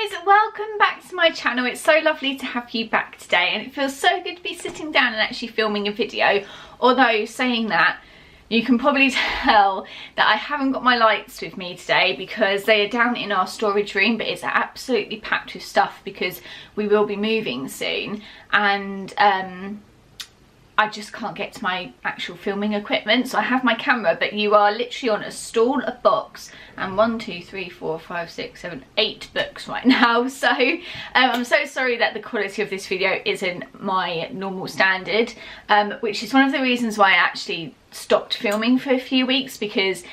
guys, welcome back to my channel. It's so lovely to have you back today, and it feels so good to be sitting down and actually filming a video. Although saying that, you can probably tell that I haven't got my lights with me today because they are down in our storage room, but it's absolutely packed with stuff because we will be moving soon, and I just can't get to my actual filming equipment. So I have my camera, but you are literally on a stall, a box, and 1, 2, 3, 4, 5, 6, 7, 8 books right now. So I'm so sorry that the quality of this video isn't my normal standard, which is one of the reasons why I actually stopped filming for a few weeks, because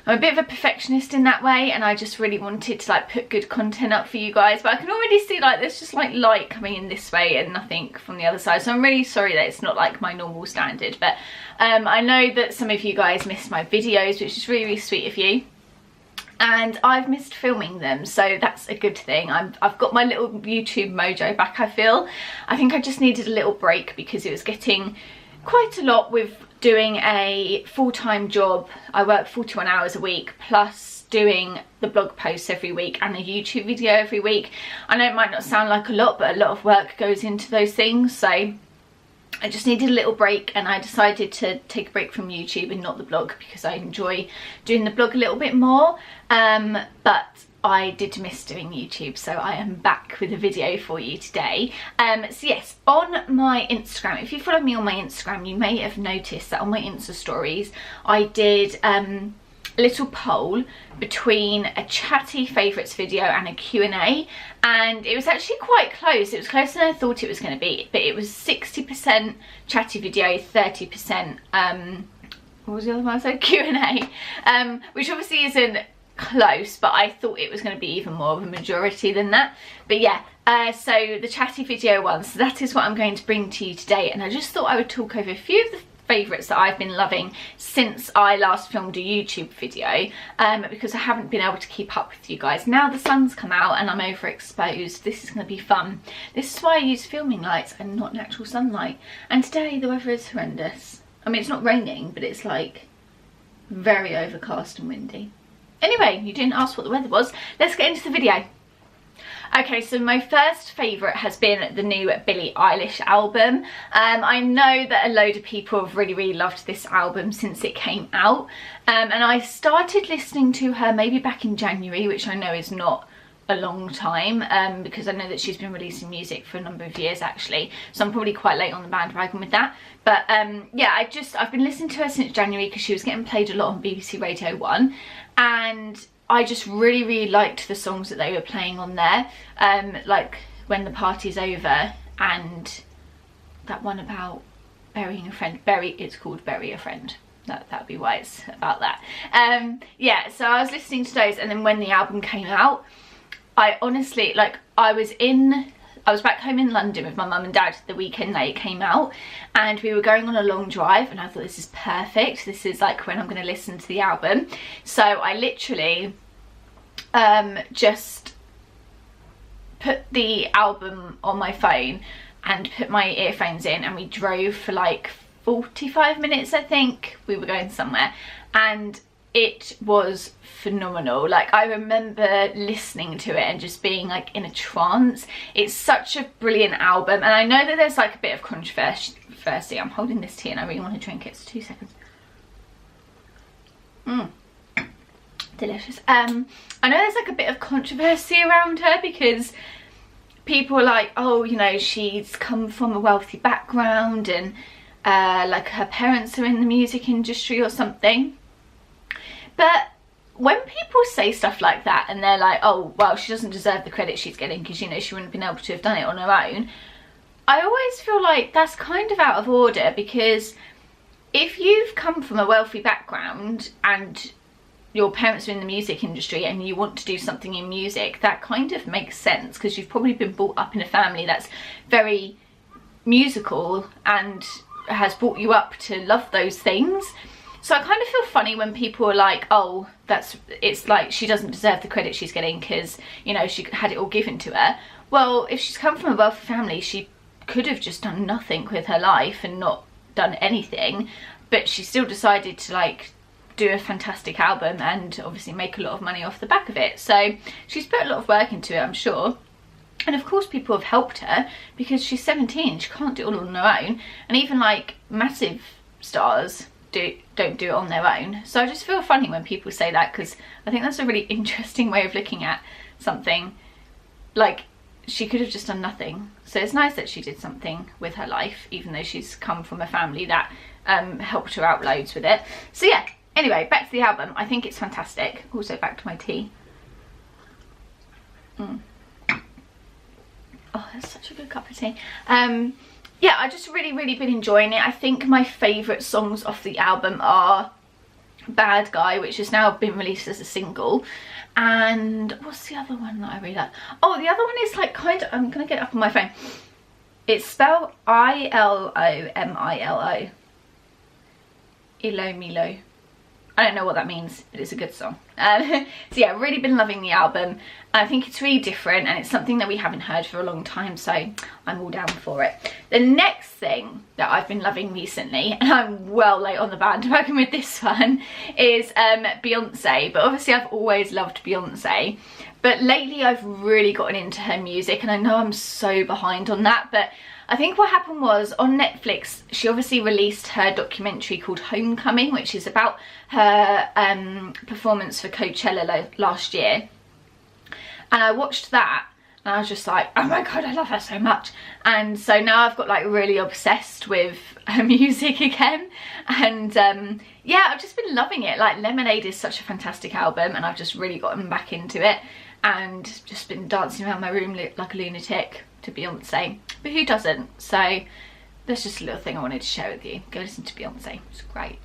I'm a bit of a perfectionist in that way, and I just really wanted to like put good content up for you guys. But I can already see like there's just like light coming in this way and nothing from the other side, so I'm really sorry that it's not like my normal standard. But I know that some of you guys missed my videos, which is really, really sweet of you, and I've missed filming them, so that's a good thing. I've got my little YouTube mojo back. I think I just needed a little break because it was getting quite a lot with doing a full-time job. I work 41 hours a week, plus doing the blog posts every week and a YouTube video every week. I know it might not sound like a lot, but a lot of work goes into those things, so I just needed a little break, and I decided to take a break from YouTube and not the blog because I enjoy doing the blog a little bit more. But I did miss doing YouTube, so I am back with a video for you today. So yes, on my Instagram, if you follow me on my Instagram, you may have noticed that on my Insta stories I did a little poll between a chatty favourites video and a Q&A, and it was actually quite close. It was closer than I thought it was going to be, but it was 60% chatty video, 30% what was the other one I said? Q&A, which obviously isn't close, but I thought it was going to be even more of a majority than that. But yeah, so the chatty video one, so that is what I'm going to bring to you today, and I just thought I would talk over a few of the favourites that I've been loving since I last filmed a YouTube video, because I haven't been able to keep up with you guys. Now the sun's come out and I'm overexposed, this is going to be fun. This is why I use filming lights and not natural sunlight, and today the weather is horrendous. I mean, it's not raining, but it's like very overcast and windy. Anyway, you didn't ask what the weather was. Let's get into the video. Okay, so my first favourite has been the new Billie Eilish album. I know that a load of people have really, really loved this album since it came out. And I started listening to her maybe back in January, which I know is not a long time, because I know that she's been releasing music for a number of years actually, so I'm probably quite late on the bandwagon with that. But yeah, I've been listening to her since January because she was getting played a lot on BBC Radio 1, and I just really, really liked the songs that they were playing on there, like When the Party's Over, and that one about burying a friend. It's called Bury a Friend. That'd be why it's about that. Yeah, so I was listening to those, and then when the album came out, I honestly, like, I was back home in London with my mum and dad the weekend that it came out, and we were going on a long drive, and I thought, this is perfect. This is like when I'm going to listen to the album. So I literally just put the album on my phone and put my earphones in, and we drove for like 45 minutes, I think. We were going somewhere, and it was phenomenal. Like, I remember listening to it and just being like in a trance. It's such a brilliant album, and I know that there's like a bit of controversy. I'm holding this tea and I really want to drink it, so 2 seconds. Delicious. I know there's like a bit of controversy around her because people are like, oh, you know, she's come from a wealthy background, and like her parents are in the music industry or something. But when people say stuff like that and they're like, oh, well, she doesn't deserve the credit she's getting because, you know, she wouldn't have been able to have done it on her own, I always feel like that's kind of out of order, because if you've come from a wealthy background and your parents are in the music industry and you want to do something in music, that kind of makes sense because you've probably been brought up in a family that's very musical and has brought you up to love those things. So I kind of feel funny when people are like, oh, it's like she doesn't deserve the credit she's getting because, you know, she had it all given to her. Well, if she's come from a wealthy family, she could have just done nothing with her life and not done anything, but she still decided to like do a fantastic album and obviously make a lot of money off the back of it. So she's put a lot of work into it, I'm sure. And of course people have helped her because she's 17, she can't do it all on her own. And even like massive stars don't do it on their own. So I just feel funny when people say that, because I think that's a really interesting way of looking at something. Like, she could have just done nothing. So it's nice that she did something with her life, even though she's come from a family that helped her out loads with it. So yeah, anyway, back to the album. I think it's fantastic. Also back to my tea. Oh, that's such a good cup of tea. Yeah, I just really been enjoying it. I think my favourite songs off the album are Bad Guy, which has now been released as a single, and what's the other one that I really like? Oh, the other one is like kind of, I'm gonna get it up on my phone. It's spelled I-L-O-M-I-L-O. Ilomilo. I don't know what that means, but it's a good song. So yeah, I've really been loving the album. I think it's really different and it's something that we haven't heard for a long time, so I'm all down for it. The next thing that I've been loving recently, and I'm well late on the bandwagon with this one, is Beyonce. But obviously I've always loved Beyonce, but lately I've really gotten into her music, and I know I'm so behind on that, but I think what happened was on Netflix, she obviously released her documentary called Homecoming, which is about her performance for Coachella last year. And I watched that and I was just like, oh my god, I love her so much. And so now I've got like really obsessed with her music again. And yeah, I've just been loving it. Like Lemonade is such a fantastic album, and I've just really gotten back into it and just been dancing around my room like a lunatic to Beyonce. But who doesn't? So that's just a little thing I wanted to share with you. Go listen to Beyonce, it's great.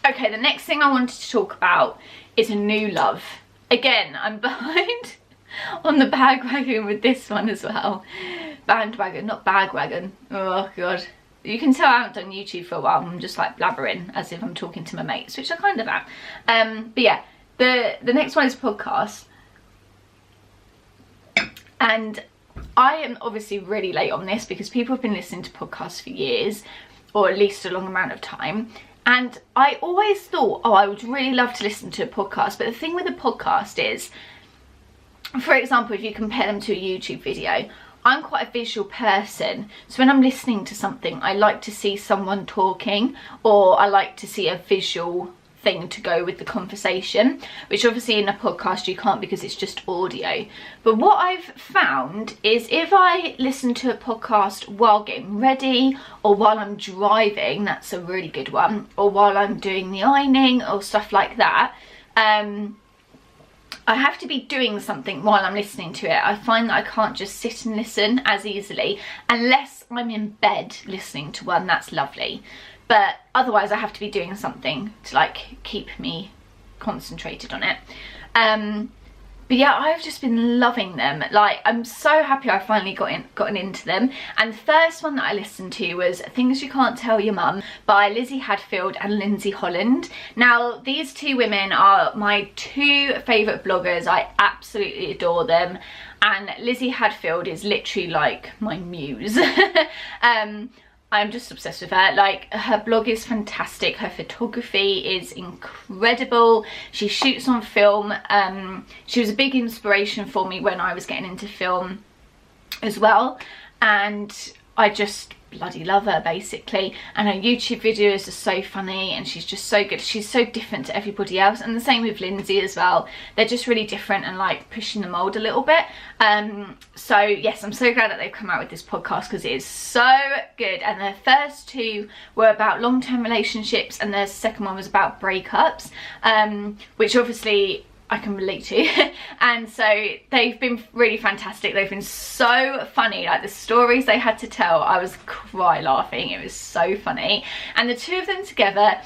Okay, the next thing I wanted to talk about is a new love. Again, I'm behind on the bandwagon with this one as well. Bandwagon, not bagwagon. Oh god. You can tell I haven't done YouTube for a while. I'm just like blabbering as if I'm talking to my mates, which I kind of am. But yeah, the next one is podcast. And I am obviously really late on this because people have been listening to podcasts for years, or at least a long amount of time. And I always thought, oh, I would really love to listen to a podcast. But the thing with a podcast is, for example, if you compare them to a YouTube video, I'm quite a visual person. So when I'm listening to something, I like to see someone talking, or I like to see a visual thing to go with the conversation, which obviously in a podcast you can't because it's just audio. But what I've found is if I listen to a podcast while getting ready, or while I'm driving, that's a really good one, or while I'm doing the ironing or stuff like that, I have to be doing something while I'm listening to it. I find that I can't just sit and listen as easily unless I'm in bed listening to one. That's lovely. But otherwise I have to be doing something to like keep me concentrated on it. But yeah, I've just been loving them. Like, I'm so happy I finally gotten into them. And the first one that I listened to was Things You Can't Tell Your Mum by Lizzie Hadfield and Lindsay Holland. Now, these two women are my two favourite bloggers. I absolutely adore them. And Lizzie Hadfield is literally like my muse. I'm just obsessed with her. Like, her blog is fantastic, her photography is incredible, she shoots on film. She was a big inspiration for me when I was getting into film as well, and I just bloody love her basically. And her YouTube videos are so funny, and she's just so good. She's so different to everybody else, and the same with Lindsay as well. They're just really different and like pushing the mold a little bit. So yes, I'm so glad that they've come out with this podcast because it is so good. And their first two were about long-term relationships, and their second one was about breakups, which obviously I can relate to. And so they've been really fantastic. They've been so funny. Like, the stories they had to tell, I was cry laughing. It was so funny. And the two of them together,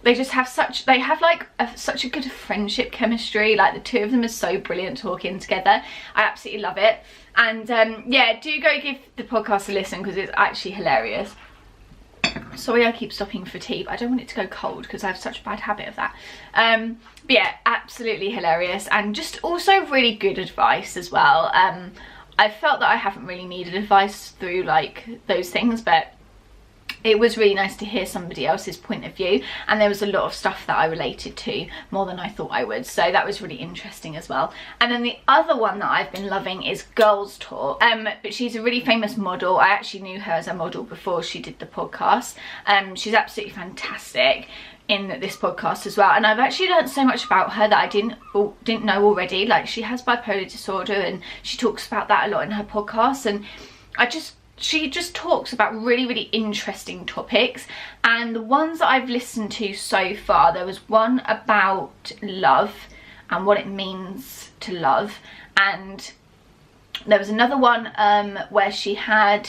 they just have such, they have like such a good friendship chemistry. Like, the two of them are so brilliant talking together. I absolutely love it. And yeah, do go give the podcast a listen because it's actually hilarious. Sorry I keep stopping for tea, but I don't want it to go cold because I have such a bad habit of that. But yeah, absolutely hilarious, and just also really good advice as well. I felt that I haven't really needed advice through like those things, but it was really nice to hear somebody else's point of view, and there was a lot of stuff that I related to more than I thought I would, so that was really interesting as well. And then the other one that I've been loving is Girls Talk, but she's a really famous model. I actually knew her as a model before she did the podcast. She's absolutely fantastic in this podcast as well, and I've actually learned so much about her that I didn't know already. Like, she has bipolar disorder, and she talks about that a lot in her podcast, and she just talks about really, really interesting topics. And the ones that I've listened to so far, there was one about love and what it means to love, and there was another one where she had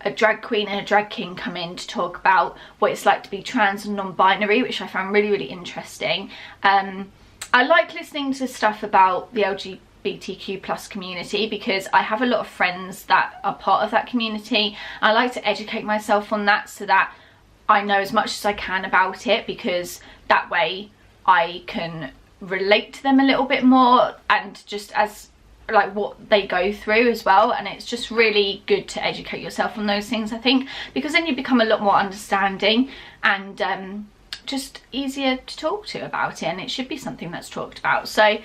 a drag queen and a drag king come in to talk about what it's like to be trans and non-binary, which I found really, really interesting. I like listening to stuff about the LGBTQ plus community because I have a lot of friends that are part of that community. I like to educate myself on that so that I know as much as I can about it, because that way I can relate to them a little bit more, and just as like what they go through as well. And it's just really good to educate yourself on those things, I think, because then you become a lot more understanding and just easier to talk to about it, and it should be something that's talked about. So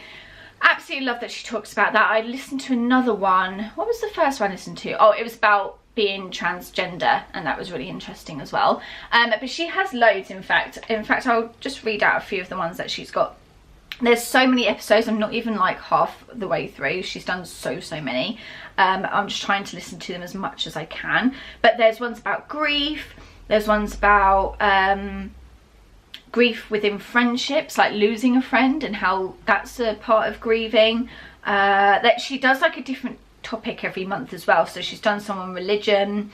absolutely love that she talks about that. I listened to another one. What was the first one I listened to? Oh, it was about being transgender, and that was really interesting as well. But she has loads, in fact. I'll just read out a few of the ones that she's got. There's so many episodes, I'm not even like half the way through. She's done so many. I'm just trying to listen to them as much as I can. But there's ones about grief, there's ones about grief within friendships, like losing a friend and how that's a part of grieving. That she does like a different topic every month as well. So she's done some on religion,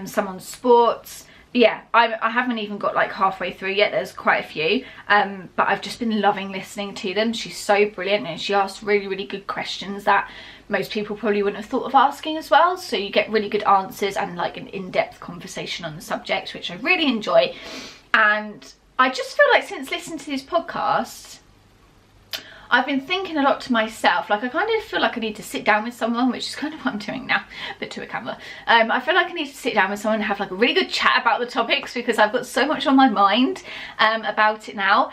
some on sports. Yeah, I haven't even got like halfway through yet. There's quite a few, but I've just been loving listening to them. She's so brilliant, and she asks really, really good questions that most people probably wouldn't have thought of asking as well. So you get really good answers and like an in-depth conversation on the subject, which I really enjoy. And I just feel like since listening to these podcasts, I've been thinking a lot to myself. Like, I kind of feel like I need to sit down with someone, which is kind of what I'm doing now, but to a camera. I feel like I need to sit down with someone and have like a really good chat about the topics, because I've got so much on my mind about it now,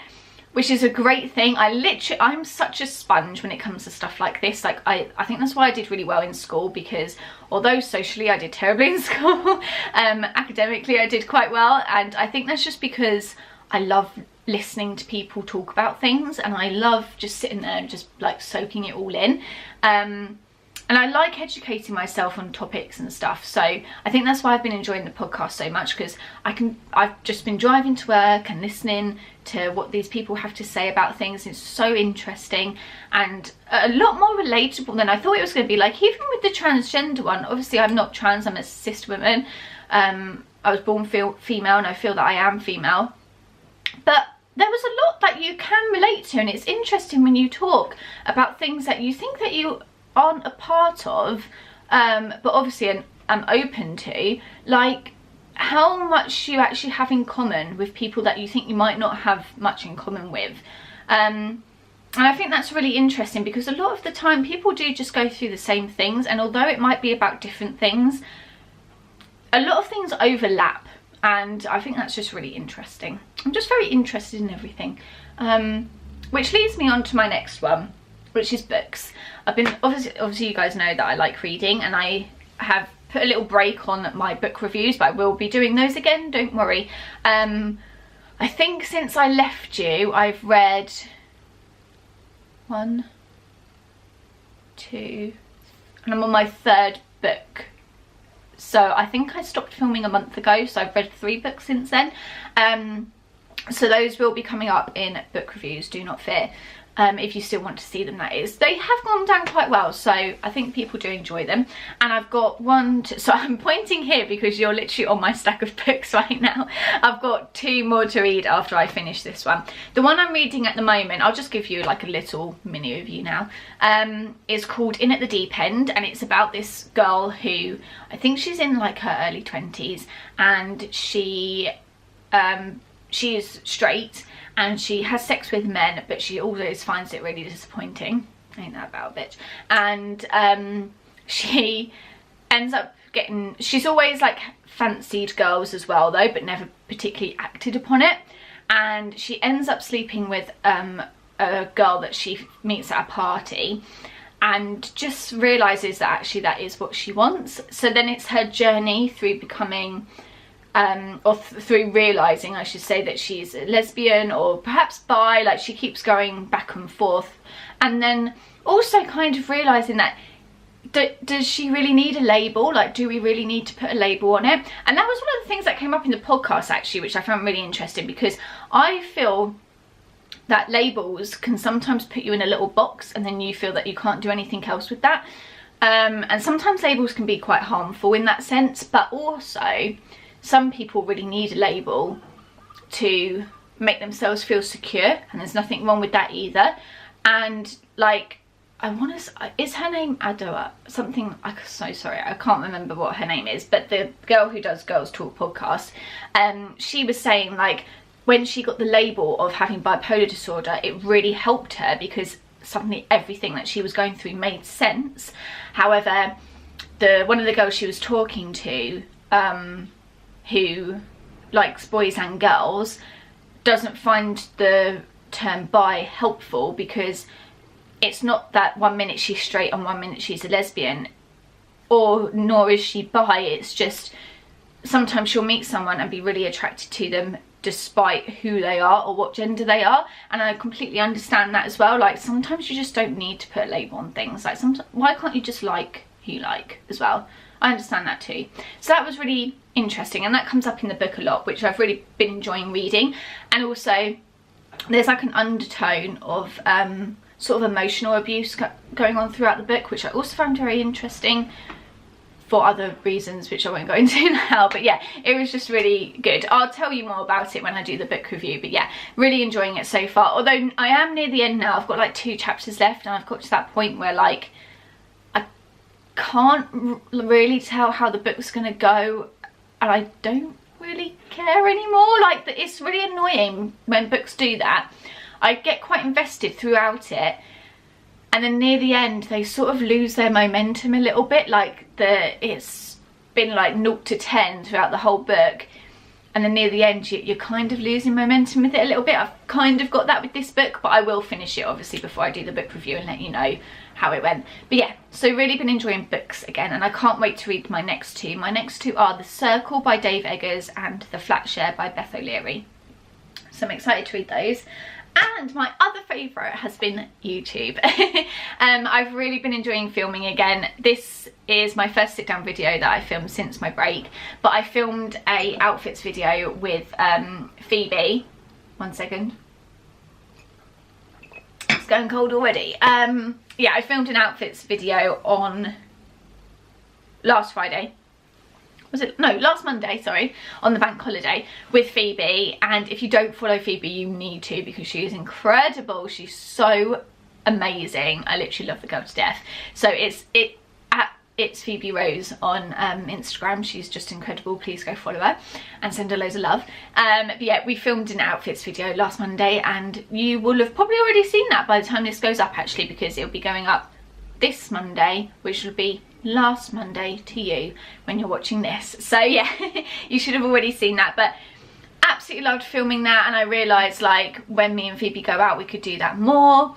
which is a great thing. I'm such a sponge when it comes to stuff like this. Like, I think that's why I did really well in school, because although socially I did terribly in school, academically I did quite well. And I think that's just because I love listening to people talk about things, and I love just sitting there and just like soaking it all in. And I like educating myself on topics and stuff, so I think that's why I've been enjoying the podcast so much, because I've just been driving to work and listening to what these people have to say about things. It's so interesting and a lot more relatable than I thought it was going to be. Like, even with the transgender one, obviously I'm not trans, I'm a cis woman. I was born female, and I feel that I am female, but there was a lot that you can relate to, and it's interesting when you talk about things that you think that you aren't a part of, but obviously I'm open to, like how much you actually have in common with people that you think you might not have much in common with. And I think that's really interesting, because a lot of the time people do just go through the same things, and although it might be about different things, a lot of things overlap. And I think that's just really interesting. I'm just very interested in everything. Which leads me on to my next one, which is books. I've been, obviously you guys know that I like reading, and I have put a little break on my book reviews, but I will be doing those again, don't worry. I think since I left you, I've read 1, 2, and I'm on my 3rd book. So I think I stopped filming a month ago, so I've read 3 books since then. So those will be coming up in book reviews, do not fear. If you still want to see them, that is. They have gone down quite well, so I think people do enjoy them. And I've got so I'm pointing here because you're literally on my stack of books right now. I've got 2 more to read after I finish this one. The one I'm reading at the moment, I'll just give you like a little mini review now, is called In at the Deep End, and it's about this girl who, I think she's in like her early 20s, and she is straight, and she has sex with men, but she always finds it really disappointing. Ain't that about a bitch? And she ends up getting, she's always like fancied girls as well though, but never particularly acted upon it. And she ends up sleeping with a girl that she meets at a party, and just realizes that actually that is what she wants. So then it's her journey through becoming through realizing, I should say, that she's a lesbian or perhaps bi. Like, she keeps going back and forth, and then also kind of realizing that does she really need a label? Like, do we really need to put a label on it? And that was one of the things that came up in the podcast actually, which I found really interesting, because I feel that labels can sometimes put you in a little box, and then you feel that you can't do anything else with that. And sometimes labels can be quite harmful in that sense, but also some people really need a label to make themselves feel secure, and there's nothing wrong with that either. And like, I want to, is her name Adoa? Something, I'm so sorry, I can't remember what her name is, but the girl who does Girls Talk podcast, she was saying, like, when she got the label of having bipolar disorder, it really helped her, because suddenly everything that she was going through made sense. However, one of the girls she was talking to, who likes boys and girls, doesn't find the term bi helpful, because it's not that 1 minute she's straight and 1 minute she's a lesbian, or nor is she bi. It's just sometimes she'll meet someone and be really attracted to them despite who they are or what gender they are. And I completely understand that as well. Like, sometimes you just don't need to put a label on things. Like, sometimes, why can't you just like who you like as well? I understand that too. So that was really interesting, and that comes up in the book a lot, which I've really been enjoying reading. And also there's like an undertone of sort of emotional abuse going on throughout the book, which I also found very interesting for other reasons which I won't go into now. But yeah, it was just really good. I'll tell you more about it when I do the book review, but yeah, really enjoying it so far. Although I am near the end now, I've got like 2 chapters left, and I've got to that point where like I can't really tell how the book's gonna go, and I don't really care anymore. Like, it's really annoying when books do that. I get quite invested throughout it, and then near the end they sort of lose their momentum a little bit. Like, it's been like 0 to 10 throughout the whole book, and then near the end you're kind of losing momentum with it a little bit. I've kind of got that with this book, but I will finish it obviously before I do the book review and let you know how it went. But yeah, so really been enjoying books again, and I can't wait to read my next 2. My next 2 are The Circle by Dave Eggers and The Flat Share by Beth O'Leary. So I'm excited to read those. And my other favourite has been YouTube. I've really been enjoying filming again. This is my first sit down video that I filmed since my break, but I filmed a outfits video with Phoebe. 1 second. It's going cold already. Yeah, I filmed an outfits video on last Friday. Was it? No, last Monday, sorry, on the bank holiday with Phoebe. And if you don't follow Phoebe, you need to, because she is incredible. She's so amazing. I literally love the girl to death. So it's Phoebe Rose on Instagram. She's just incredible. Please go follow her and send her loads of love. But yeah, we filmed an outfits video last Monday, and you will have probably already seen that by the time this goes up actually, because it'll be going up this Monday, which will be last Monday to you when you're watching this. So yeah, you should have already seen that. But absolutely loved filming that, and I realised, like, when me and Phoebe go out we could do that more.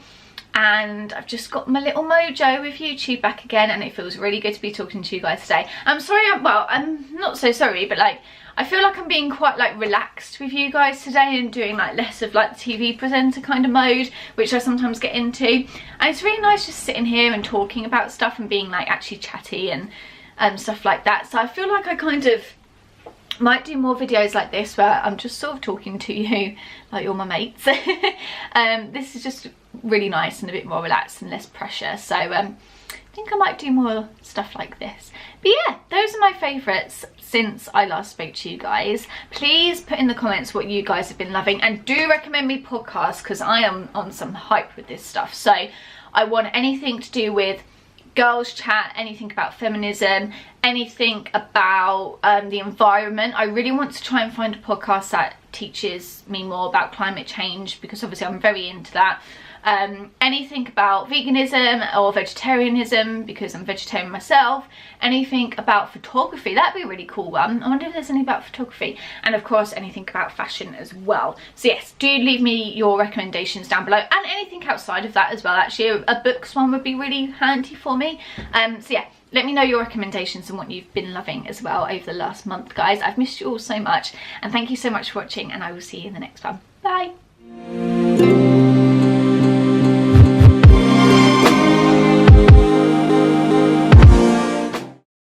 And I've just got my little mojo with YouTube back again, and it feels really good to be talking to you guys today. I'm sorry, well, I'm not so sorry, but like, I feel like I'm being quite like relaxed with you guys today, and doing like less of like the TV presenter kind of mode, which I sometimes get into. And it's really nice just sitting here and talking about stuff and being like actually chatty and stuff like that. So I feel like I kind of might do more videos like this where I'm just sort of talking to you like you're my mates. This is just really nice and a bit more relaxed and less pressure. So I think I might do more stuff like this. But yeah, those are my favourites since I last spoke to you guys. Please put in the comments what you guys have been loving, and do recommend me podcasts, because I am on some hype with this stuff. So I want anything to do with girls chat, anything about feminism, anything about the environment. I really want to try and find a podcast that teaches me more about climate change, because obviously I'm very into that. anything about veganism or vegetarianism, because I'm vegetarian myself, anything about photography, that'd be a really cool one. I wonder if there's anything about photography, and of course anything about fashion as well. So yes, do leave me your recommendations down below, and anything outside of that as well. Actually, a books one would be really handy for me. So yeah, let me know your recommendations and what you've been loving as well over the last month, guys. I've missed you all so much, and thank you so much for watching, and I will see you in the next one. Bye.